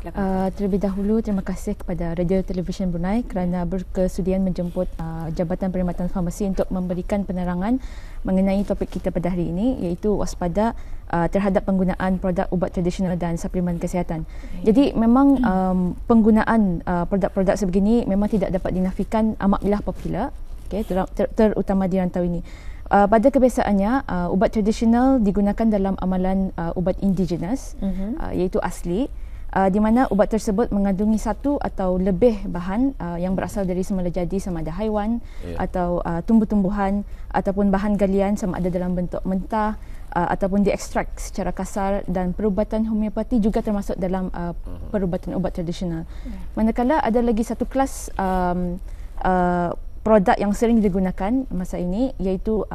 Silakan. Terlebih dahulu terima kasih kepada Radio Televisyen Brunei kerana berkesudian menjemput Jabatan Perkhidmatan Farmasi untuk memberikan penerangan mengenai topik kita pada hari ini, iaitu waspada terhadap penggunaan produk ubat tradisional dan suplemen kesihatan. Jadi memang penggunaan produk-produk sebegini memang tidak dapat dinafikan amatlah popular, terutama di rantau ini. Pada kebiasaannya, ubat tradisional digunakan dalam amalan ubat indigenous, iaitu asli, di mana ubat tersebut mengandungi satu atau lebih bahan yang berasal dari semula jadi, sama ada haiwan atau tumbuh-tumbuhan ataupun bahan galian, sama ada dalam bentuk mentah ataupun diekstrak secara kasar, dan perubatan homeopati juga termasuk dalam perubatan ubat tradisional. Manakala ada lagi satu kelas produk yang sering digunakan masa ini, iaitu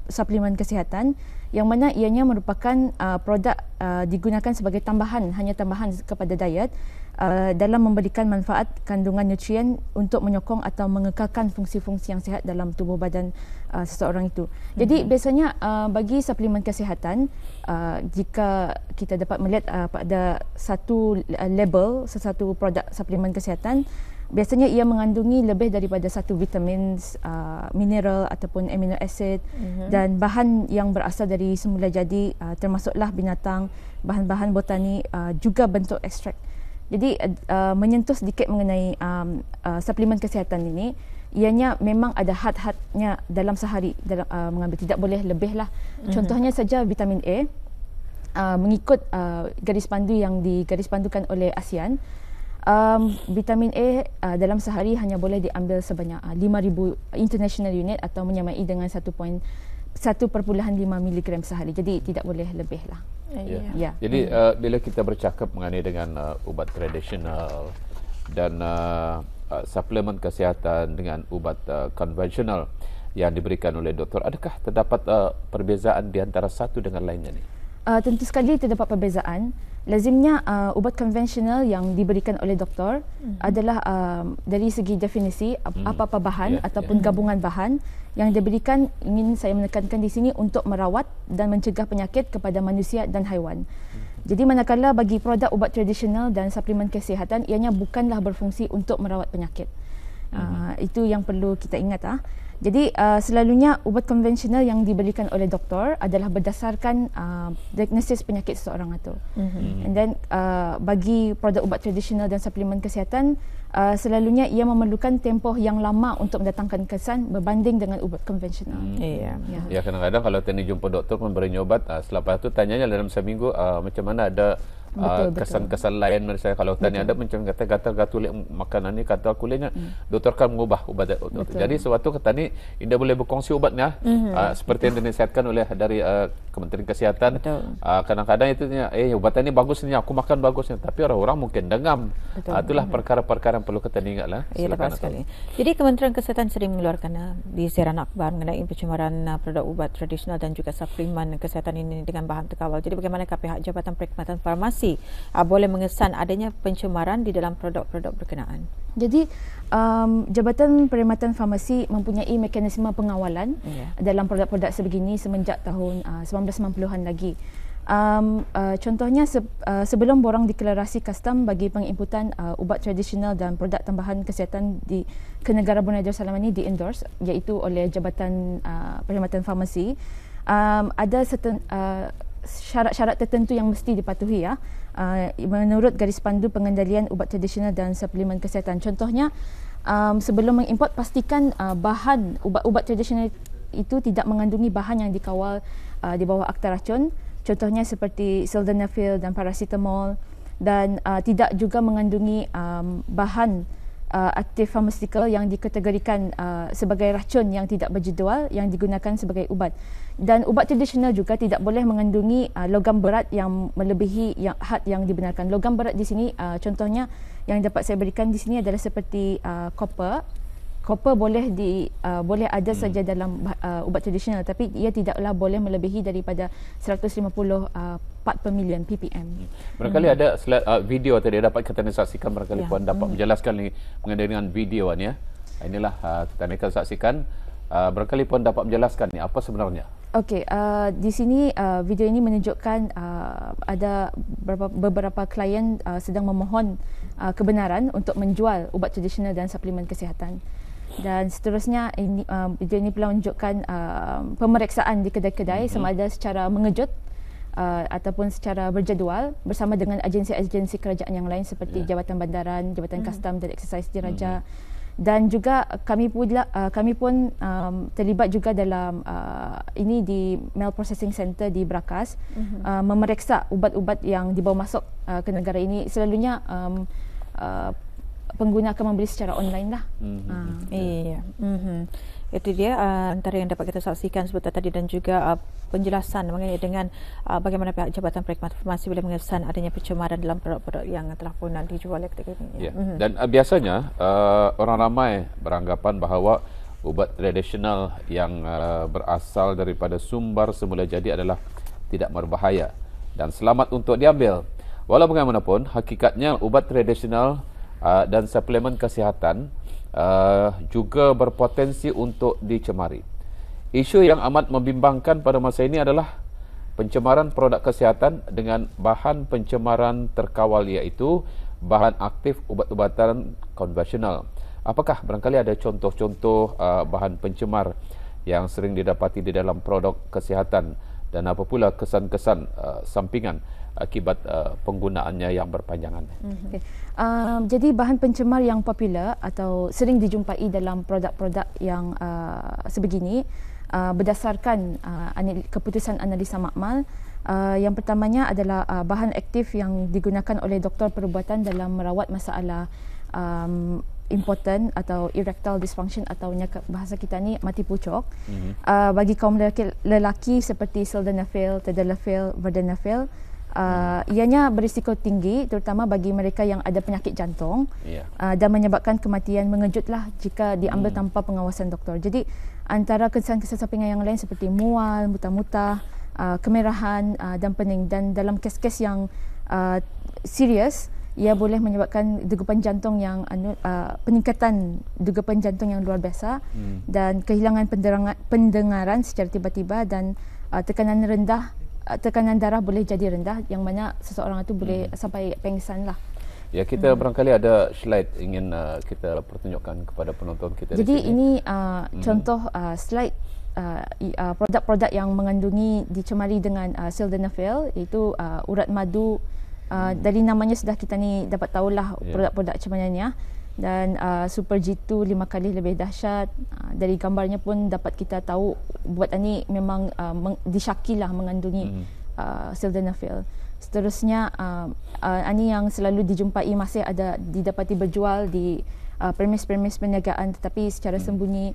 suplemen kesihatan, yang mana ianya merupakan produk digunakan sebagai tambahan, hanya tambahan kepada diet dalam memberikan manfaat kandungan nutrien untuk menyokong atau mengekalkan fungsi-fungsi yang sihat dalam tubuh badan seseorang itu. Jadi biasanya bagi suplemen kesihatan, jika kita dapat melihat pada satu label sesuatu produk suplemen kesihatan, biasanya ia mengandungi lebih daripada satu vitamin, mineral ataupun amino acid, dan bahan yang berasal dari semula jadi, termasuklah binatang, bahan-bahan botani, juga bentuk ekstrak. Jadi menyentuh sedikit mengenai suplemen kesihatan ini, ianya memang ada had-hadnya dalam sehari dalam mengambil, tidak boleh lebih lah. Contohnya saja vitamin A, mengikut garis pandu yang digarispandukan oleh ASEAN, vitamin A dalam sehari hanya boleh diambil sebanyak 5,000 international unit atau menyamai dengan 1.5 mg sehari. Jadi tidak boleh lebih lah. Jadi bila kita bercakap mengenai dengan ubat tradisional dan suplemen kesihatan dengan ubat konvensional yang diberikan oleh doktor, adakah terdapat perbezaan di antara satu dengan lainnya ni? Tentu sekali terdapat perbezaan. Lazimnya ubat konvensional yang diberikan oleh doktor adalah dari segi definisi apa-apa bahan ataupun gabungan bahan yang diberikan, ingin saya menekankan di sini, untuk merawat dan mencegah penyakit kepada manusia dan haiwan. Jadi manakala bagi produk ubat tradisional dan suplemen kesihatan, ianya bukanlah berfungsi untuk merawat penyakit. Itu yang perlu kita ingat. Jadi selalunya ubat konvensional yang diberikan oleh doktor adalah berdasarkan diagnosis penyakit seseorang itu. And then bagi produk ubat tradisional dan suplemen kesihatan, selalunya ia memerlukan tempoh yang lama untuk mendatangkan kesan berbanding dengan ubat konvensional. Ya, kadang-kadang kalau tadi jumpa doktor memberi ubat, selepas itu tanyanya dalam seminggu macam mana, ada kesan-kesan lain. Misalnya kalau tanya ada macam kata gatal makanan ni, kata kulitnya, doktor kan mengubah ubat doktor. Jadi sewaktu kata ni tidak boleh berkongsi ubatnya, seperti yang dinasihatkan oleh dari Kementerian Kesihatan. Kadang-kadang itu ubatan ni bagus ni, aku makan bagusnya, tapi orang-orang mungkin dengam. Itulah perkara-perkara yang perlu kita ingatlah. Lepas sekali. Jadi Kementerian Kesihatan sering mengeluarkan di siaran akhbar mengenai pencemaran produk ubat tradisional dan juga suplemen kesihatan ini dengan bahan terkawal. Jadi bagaimanakah pihak Jabatan Perkhidmatan Farmasi boleh mengesan adanya pencemaran di dalam produk-produk berkenaan? Jadi Jabatan Perkhidmatan Farmasi mempunyai mekanisme pengawalan dalam produk-produk sebegini semenjak tahun 1990-an lagi. Contohnya sebelum borang deklarasi custom bagi penginputan ubat tradisional dan produk tambahan kesihatan ke negara Brunei Darussalam ini di-endorse, iaitu oleh Jabatan Perkhidmatan Farmasi, ada syarat-syarat tertentu yang mesti dipatuhi menurut garis pandu pengendalian ubat tradisional dan suplemen kesihatan. Contohnya, sebelum mengimport, pastikan bahan ubat-ubat tradisional itu tidak mengandungi bahan yang dikawal di bawah akta racun. Contohnya seperti sildenafil dan paracetamol, dan tidak juga mengandungi bahan aktif pharmaceutical yang dikategorikan sebagai racun yang tidak berjadual yang digunakan sebagai ubat. Dan ubat tradisional juga tidak boleh mengandungi logam berat yang melebihi had yang dibenarkan. Logam berat di sini contohnya yang dapat saya berikan di sini adalah seperti copper. Copper boleh ada saja dalam ubat tradisional, tapi ia tidaklah boleh melebihi daripada 150 part per million ppm. Barangkali ada video tadi dapat kita saksikan, barangkali puan dapat menjelaskan ni mengenai dengan video ni. Inilah kita akan saksikan. Barangkali puan dapat menjelaskan ni apa sebenarnya. Okey, di sini video ini menunjukkan ada beberapa klien sedang memohon kebenaran untuk menjual ubat tradisional dan suplemen kesihatan. Dan seterusnya video ini pula menunjukkan pemeriksaan di kedai-kedai sama ada secara mengejut ataupun secara berjadual bersama dengan agensi-agensi kerajaan yang lain seperti Jabatan Bandaran, Jabatan Kastam dan Eksersis Diraja. Dan juga kami pun terlibat juga dalam ini di Milk Processing Center di Brakas, memeriksa ubat-ubat yang dibawa masuk ke negara ini. Selalunya pengguna akan membeli secara online lah. Iya. Itu dia antara yang dapat kita saksikan sebentar tadi dan juga penjelasan mengenai dengan bagaimana pihak Jabatan Perkhidmatan Farmasi boleh mengesan adanya pencemaran dalam produk-produk yang telah pun dijual ketika ini. Dan biasanya orang ramai beranggapan bahawa ubat tradisional yang berasal daripada sumber semula jadi adalah tidak berbahaya dan selamat untuk diambil. Walau bagaimanapun, hakikatnya ubat tradisional dan suplemen kesihatan juga berpotensi untuk dicemari. Isu yang amat membimbangkan pada masa ini adalah pencemaran produk kesihatan dengan bahan pencemaran terkawal, iaitu bahan aktif ubat-ubatan konvensional. Apakah barangkali ada contoh-contoh bahan pencemar yang sering didapati di dalam produk kesihatan dan apa pula kesan-kesan sampingan akibat penggunaannya yang berpanjangan? Jadi bahan pencemar yang popular atau sering dijumpai dalam produk-produk yang sebegini berdasarkan keputusan analisa makmal. Yang pertamanya adalah bahan aktif yang digunakan oleh doktor perubatan dalam merawat masalah impotent atau erectile dysfunction atau bahasa kita ni mati pucuk. Bagi kaum lelaki seperti sildenafil, tadalafil, vardenafil, ianya berisiko tinggi terutama bagi mereka yang ada penyakit jantung dan menyebabkan kematian mengejutlah jika diambil tanpa pengawasan doktor. Jadi antara kesan-kesan sampingan yang lain seperti mual, muntah-muntah, kemerahan dan pening, dan dalam kes-kes yang serius ia boleh menyebabkan degupan jantung yang peningkatan degupan jantung yang luar biasa dan kehilangan pendengaran secara tiba-tiba dan tekanan darah boleh jadi rendah yang mana seseorang itu boleh sampai pengsan lah. Ya, kita barangkali ada slide ingin kita pertunjukkan kepada penonton kita. Jadi di sini. ini contoh slide produk-produk yang mengandungi dicemari dengan sildenafil, iaitu urat madu. Dari namanya sudah kita ni dapat tahulah produk-produk cemananya. Dan Super G2 5 kali lebih dahsyat. Dari gambarnya pun dapat kita tahu buat ini memang disyakilah mengandungi sildenafil. Seterusnya ini yang selalu dijumpai masih ada didapati berjual di premis-premis perniagaan tetapi secara sembunyi,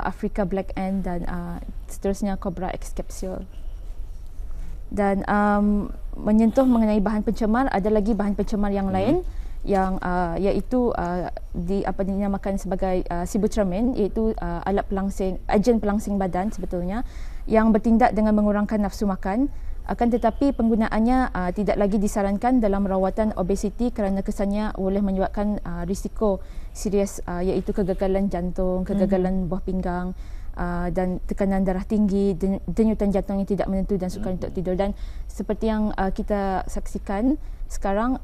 Africa Black Ant dan seterusnya Cobra X Capsule. Dan menyentuh mengenai bahan pencemar, ada lagi bahan pencemar yang lain yang iaitu dinamakan sebagai sibutramine, iaitu agen pelangsing badan sebetulnya yang bertindak dengan mengurangkan nafsu makan. Akan tetapi penggunaannya tidak lagi disarankan dalam rawatan obesiti kerana kesannya boleh menyebabkan risiko serius, iaitu kegagalan jantung, kegagalan buah pinggang, dan tekanan darah tinggi, denyutan jantung yang tidak menentu dan sukar untuk tidur. Dan seperti yang kita saksikan sekarang,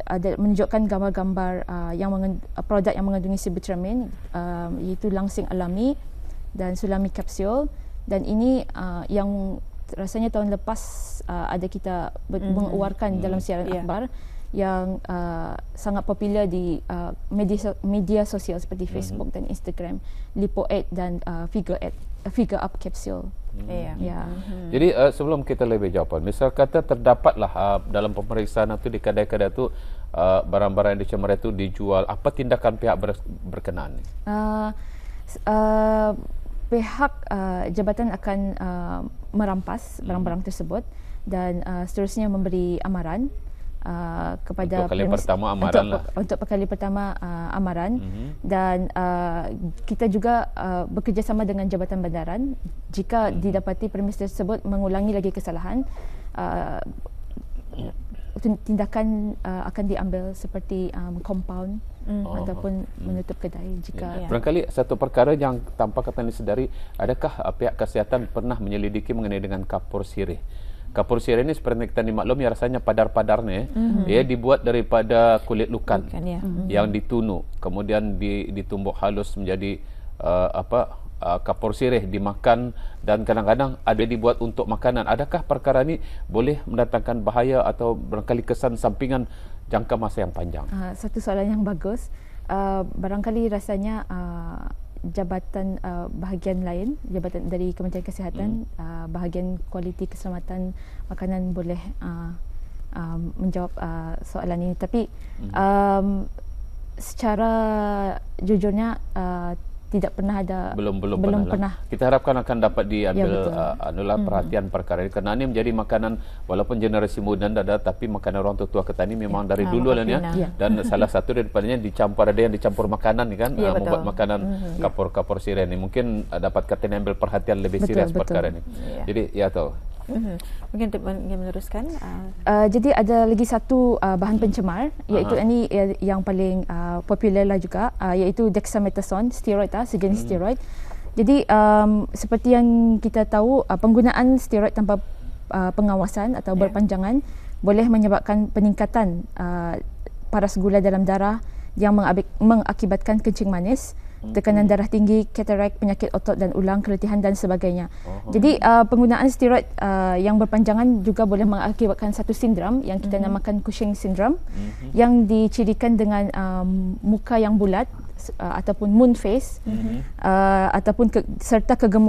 ada menunjukkan gambar-gambar produk yang mengandungi sibutramine, iaitu langsing alami dan sulami kapsul. Dan ini yang rasanya tahun lepas ada kita mengeluarkan dalam siaran akhbar yang sangat popular di media sosial seperti Facebook dan Instagram, Lipo8 dan Figure Up Capsule. Jadi sebelum kita lebih jawapan, misal kata terdapatlah dalam pemeriksaan itu di kedai-kedai itu barang-barang yang dicemari itu dijual, apa tindakan pihak berkenaan? Pihak jabatan akan merampas barang-barang tersebut dan seterusnya memberi amaran kepada untuk kali pertama amaran untuk kali pertama amaran. Dan kita juga bekerjasama dengan Jabatan Bandaran jika didapati premis tersebut mengulangi lagi kesalahan. tindakan akan diambil seperti compound ataupun menutup kedai jika Barangkali satu perkara yang tanpa kata disedari, adakah pihak kesihatan pernah menyelidiki mengenai dengan kapur sirih? Kapur sirih ini seperti kita dimaklumi rasanya padar-padarnya ia dibuat daripada kulit lukan yang ditunu, kemudian ditumbuk halus menjadi kapur sirih dimakan, dan kadang-kadang ada dibuat untuk makanan. Adakah perkara ini boleh mendatangkan bahaya atau barangkali kesan sampingan jangka masa yang panjang? Satu soalan yang bagus. Barangkali rasanya jabatan bahagian lain, jabatan dari Kementerian Kesihatan, bahagian kualiti keselamatan makanan boleh menjawab soalan ini. Tapi secara jujurnya tidak pernah ada, belum pernah. Kita harapkan akan dapat diambil perhatian perkara ini, kerana ini menjadi makanan walaupun generasi moden ada, tapi makanan orang tua kita ni memang dari dulu lah ya. Dan salah satu daripadanya dicampur, ada yang dicampur makanan ni kan, membuat makanan kapur sirih ni mungkin dapat kita ambil perhatian lebih serius perkara ni. Jadi ya tahu. Mungkin untuk meneruskan. Jadi ada lagi satu bahan pencemar, iaitu ini yang paling popular lah juga, iaitu dexamethasone, steroid, sejenis steroid. Jadi seperti yang kita tahu, penggunaan steroid tanpa pengawasan atau berpanjangan boleh menyebabkan peningkatan paras gula dalam darah yang mengakibatkan kencing manis, tekanan darah tinggi, katarak, penyakit otot dan ulang, keletihan dan sebagainya. Jadi penggunaan steroid yang berpanjangan juga boleh mengakibatkan satu sindrom yang kita namakan Cushing syndrome, yang dicirikan dengan muka yang bulat ataupun moon face, ataupun serta kegemukan